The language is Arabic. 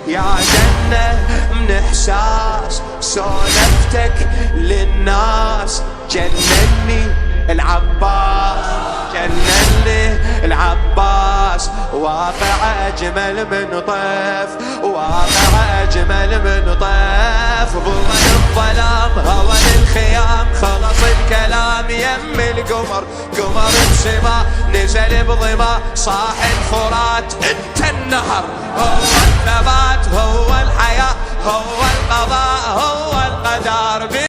يا جنة من إحساس سولفتك للناس. جنني العباس، جنني العباس، واقع أجمل من طيف، واقع أجمل من طيف. ضمن الظلام هوى الخيام، خلص الكلام يم القمر، قمر بسما نزل بضما، صاح الفرات انت النهر. هو الثبات، هو الحياة، هو القضاء، هو القدر.